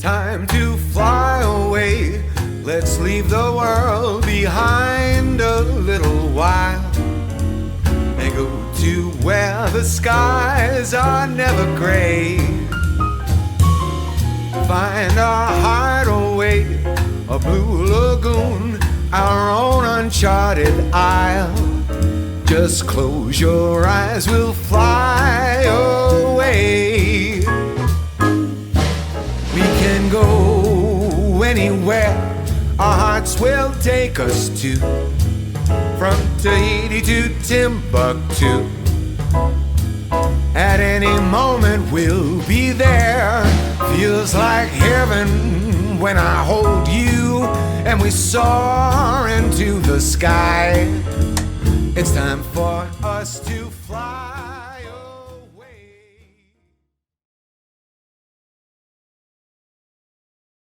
Time to fly away. Let's leave the world behind a little while and go to where the skies are never gray. Find our hideaway, a blue lagoon, our own uncharted isle. Just close your eyes, we'll fly away. We can go anywhere our hearts will take us to, from Tahiti to Timbuktu. At any moment we'll be there. Feels like heaven when I hold you and we soar into the sky. It's time for us to fly.